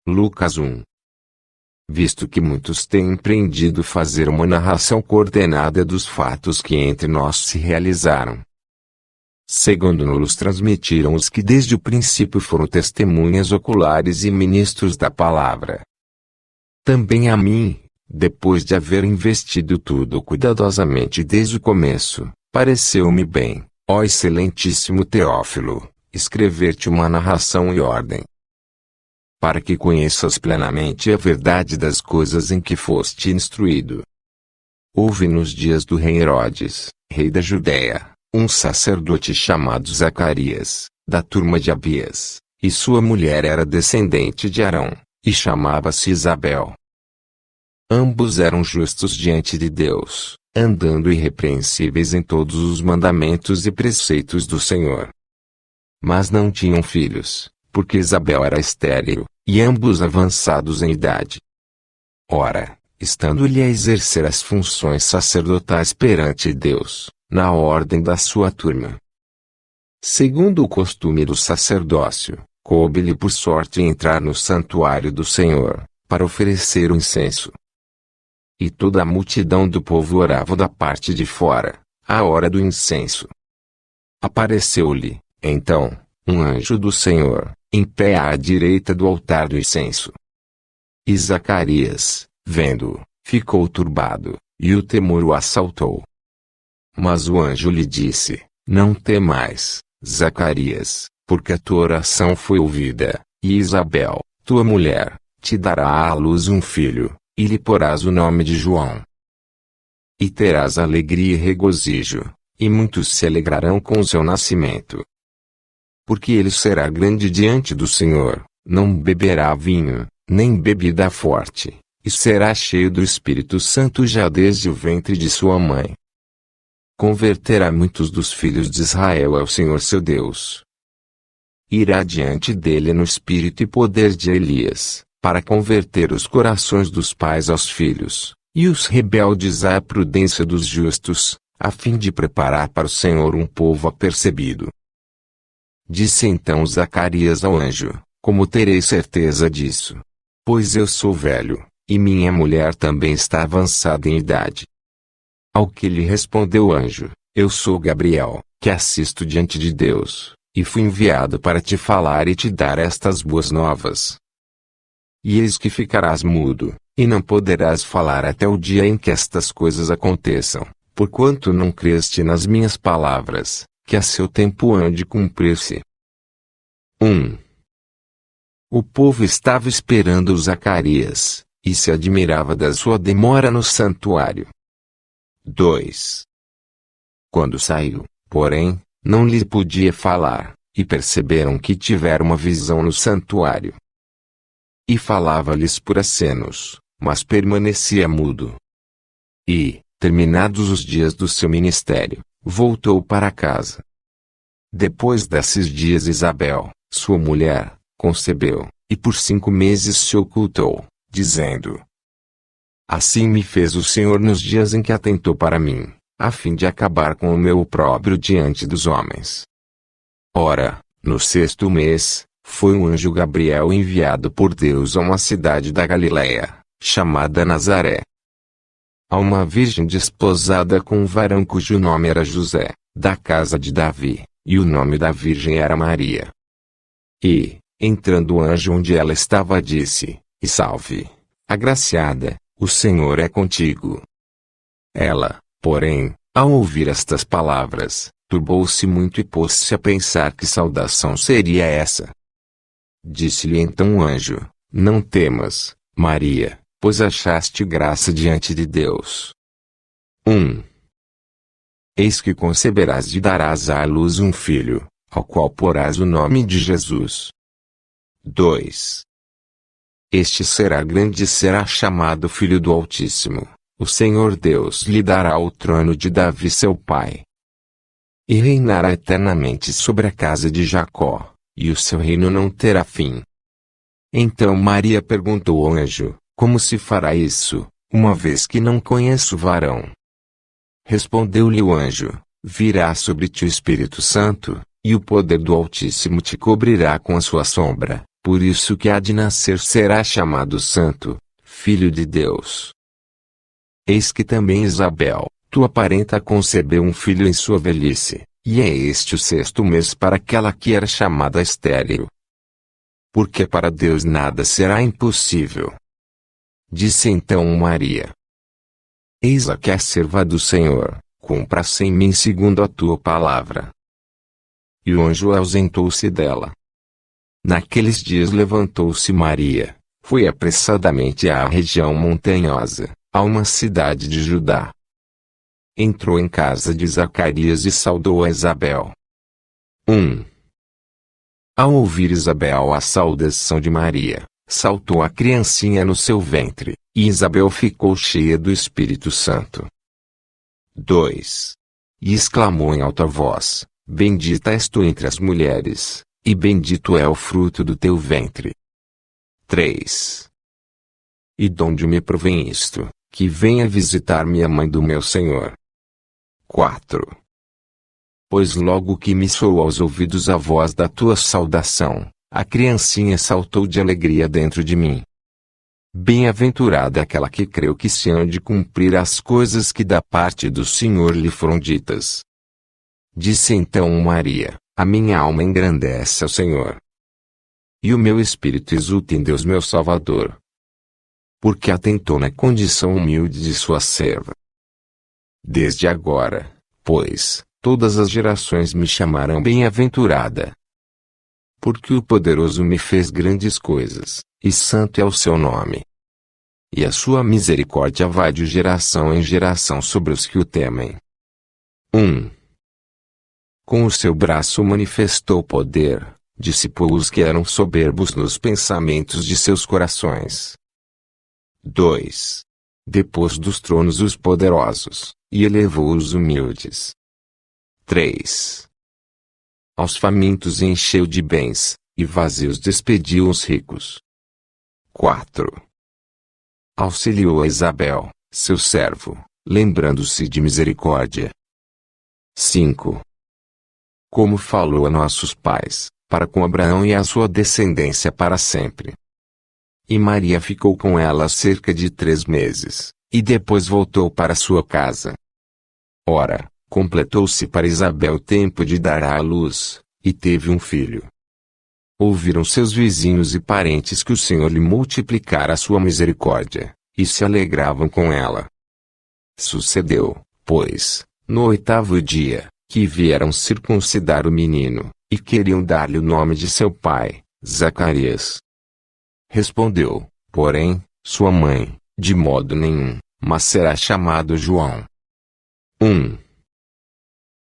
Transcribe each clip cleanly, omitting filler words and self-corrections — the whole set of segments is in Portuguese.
Lucas 1. Visto que muitos têm empreendido fazer uma narração coordenada dos fatos que entre nós se realizaram, segundo nos transmitiram os que desde o princípio foram testemunhas oculares e ministros da palavra. Também a mim, depois de haver investido tudo cuidadosamente desde o começo, pareceu-me bem, ó excelentíssimo Teófilo, escrever-te uma narração em ordem, para que conheças plenamente a verdade das coisas em que foste instruído. Houve nos dias do rei Herodes, rei da Judéia, um sacerdote chamado Zacarias, da turma de Abias, e sua mulher era descendente de Arão, e chamava-se Isabel. Ambos eram justos diante de Deus, andando irrepreensíveis em todos os mandamentos e preceitos do Senhor. Mas não tinham filhos, porque Isabel era estéril, e ambos avançados em idade. Ora, estando-lhe a exercer as funções sacerdotais perante Deus, na ordem da sua turma, segundo o costume do sacerdócio, coube-lhe por sorte entrar no santuário do Senhor, para oferecer o incenso. E toda a multidão do povo orava da parte de fora, à hora do incenso. Apareceu-lhe, então, um anjo do Senhor, em pé à direita do altar do incenso. E Zacarias, vendo-o, ficou turbado, e o temor o assaltou. Mas o anjo lhe disse: Não temais, Zacarias, porque a tua oração foi ouvida, e Isabel, tua mulher, te dará à luz um filho, e lhe porás o nome de João. E terás alegria e regozijo, e muitos se alegrarão com o seu nascimento. Porque ele será grande diante do Senhor, não beberá vinho, nem bebida forte, e será cheio do Espírito Santo já desde o ventre de sua mãe. Converterá muitos dos filhos de Israel ao Senhor seu Deus. Irá diante dele no espírito e poder de Elias, para converter os corações dos pais aos filhos, e os rebeldes à prudência dos justos, a fim de preparar para o Senhor um povo apercebido. Disse então Zacarias ao anjo: Como terei certeza disso? Pois eu sou velho, e minha mulher também está avançada em idade. Ao que lhe respondeu o anjo: Eu sou Gabriel, que assisto diante de Deus, e fui enviado para te falar e te dar estas boas novas. E eis que ficarás mudo, e não poderás falar até o dia em que estas coisas aconteçam, porquanto não creste nas minhas palavras, que a seu tempo hão de cumprir-se. 1. O povo estava esperando Zacarias, e se admirava da sua demora no santuário. 2. Quando saiu, porém, não lhe podia falar, e perceberam que tivera uma visão no santuário. E falava-lhes por acenos, mas permanecia mudo. E, terminados os dias do seu ministério, voltou para casa. Depois desses dias Isabel, sua mulher, concebeu, e por 5 meses se ocultou, dizendo: Assim me fez o Senhor nos dias em que atentou para mim, a fim de acabar com o meu opróbrio diante dos homens. Ora, no 6º mês, foi um anjo Gabriel enviado por Deus a uma cidade da Galiléia, chamada Nazaré, a uma virgem desposada com um varão cujo nome era José, da casa de Davi, e o nome da virgem era Maria. E, entrando o anjo onde ela estava, disse: E salve, agraciada, o Senhor é contigo. Ela, porém, ao ouvir estas palavras, turbou-se muito e pôs-se a pensar que saudação seria essa. Disse-lhe então o anjo: Não temas, Maria, pois achaste graça diante de Deus. 1. Eis que conceberás e darás à luz um filho, ao qual porás o nome de Jesus. 2. Este será grande e será chamado Filho do Altíssimo. O Senhor Deus lhe dará o trono de Davi seu pai. E reinará eternamente sobre a casa de Jacó, e o seu reino não terá fim. Então Maria perguntou ao anjo: Como se fará isso, uma vez que não conheço varão? Respondeu-lhe o anjo: Virá sobre ti o Espírito Santo, e o poder do Altíssimo te cobrirá com a sua sombra, Por isso que há de nascer será chamado Santo, Filho de Deus. Eis que também Isabel, tua parenta, concebeu um filho em sua velhice, e é este o 6º mês para aquela que era chamada estéril. Porque para Deus nada será impossível. Disse então Maria: Eis aqui a serva do Senhor, cumpra-se em mim segundo a tua palavra. E o anjo ausentou-se dela. Naqueles dias levantou-se Maria, foi apressadamente à região montanhosa, a uma cidade de Judá. Entrou em casa de Zacarias e saudou a Isabel. 1. Ao ouvir Isabel a saudação de Maria, saltou a criancinha no seu ventre, e Isabel ficou cheia do Espírito Santo. 2. E exclamou em alta voz: Bendita és tu entre as mulheres, e bendito é o fruto do teu ventre. 3. E donde me provém isto, que venha visitar-me a mãe do meu Senhor? 4. Pois logo que me soou aos ouvidos a voz da tua saudação, a criancinha saltou de alegria dentro de mim. Bem-aventurada aquela que creu que se hão de cumprir as coisas que da parte do Senhor lhe foram ditas. Disse então Maria: A minha alma engrandece ao Senhor. E o meu espírito exulta em Deus meu Salvador. Porque atentou na condição humilde de sua serva. Desde agora, pois, todas as gerações me chamarão bem-aventurada. Porque o Poderoso me fez grandes coisas, e santo é o seu nome. E a sua misericórdia vai de geração em geração sobre os que o temem. 1. Com o seu braço manifestou poder, dissipou os que eram soberbos nos pensamentos de seus corações. 2. Depôs dos tronos os poderosos, e elevou os humildes. 3. Aos famintos encheu de bens, e vazios despediu os ricos. 4. Auxiliou a Isabel, seu servo, lembrando-se de misericórdia. 5. Como falou a nossos pais, para com Abraão e a sua descendência para sempre. E Maria ficou com ela cerca de 3 meses, e depois voltou para sua casa. Ora, completou-se para Isabel o tempo de dar à luz, e teve um filho. Ouviram seus vizinhos e parentes que o Senhor lhe multiplicara a sua misericórdia, e se alegravam com ela. Sucedeu, pois, no 8º dia, que vieram circuncidar o menino, e queriam dar-lhe o nome de seu pai, Zacarias. Respondeu, porém, sua mãe, de modo nenhum, mas será chamado João. 1.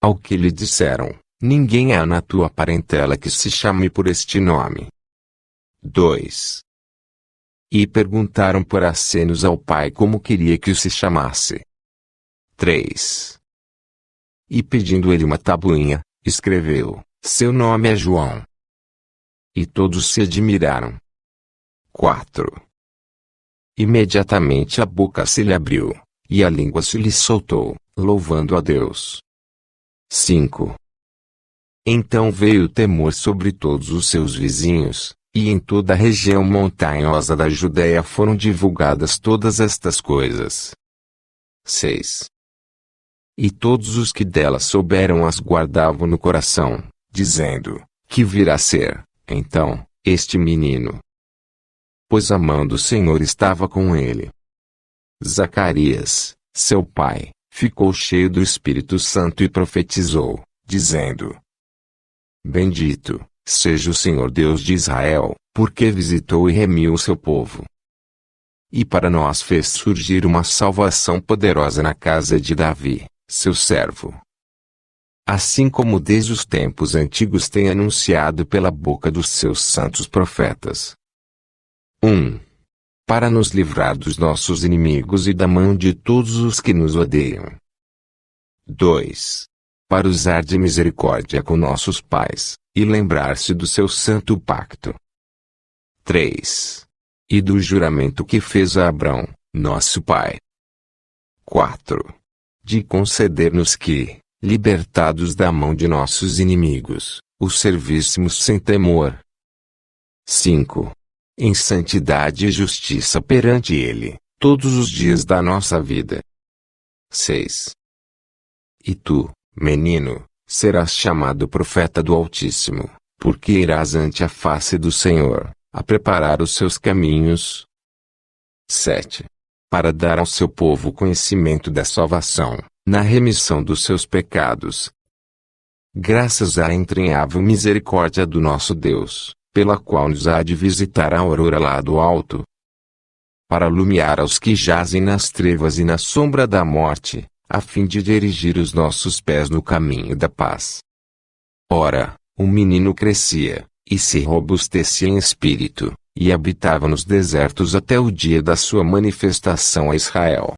Ao que lhe disseram: Ninguém há na tua parentela que se chame por este nome. 2. E perguntaram por acenos ao pai como queria que o se chamasse. 3. E pedindo ele uma tabuinha, escreveu: Seu nome é João. E todos se admiraram. 4. Imediatamente a boca se lhe abriu, e a língua se lhe soltou, louvando a Deus. 5. Então veio o temor sobre todos os seus vizinhos, e em toda a região montanhosa da Judéia foram divulgadas todas estas coisas. 6. E todos os que dela souberam as guardavam no coração, dizendo: Que virá ser, então, este menino? Pois a mão do Senhor estava com ele. Zacarias, seu pai, ficou cheio do Espírito Santo e profetizou, dizendo: Bendito seja o Senhor Deus de Israel, porque visitou e remiu o seu povo. E para nós fez surgir uma salvação poderosa na casa de Davi, seu servo. Assim como desde os tempos antigos tem anunciado pela boca dos seus santos profetas. 1. Para nos livrar dos nossos inimigos e da mão de todos os que nos odeiam. 2. Para usar de misericórdia com nossos pais, e lembrar-se do seu santo pacto. 3. E do juramento que fez a Abrão, nosso pai. 4. De conceder-nos que, libertados da mão de nossos inimigos, o servíssemos sem temor. 5. Em santidade e justiça perante Ele, todos os dias da nossa vida. 6. E tu, menino, serás chamado profeta do Altíssimo, porque irás ante a face do Senhor, a preparar os seus caminhos. 7. Para dar ao seu povo conhecimento da salvação, na remissão dos seus pecados. Graças à entranhável misericórdia do nosso Deus, pela qual nos há de visitar a aurora lá do alto, para iluminar aos que jazem nas trevas e na sombra da morte, a fim de dirigir os nossos pés no caminho da paz. Ora, o menino crescia, e se robustecia em espírito, e habitava nos desertos até o dia da sua manifestação a Israel.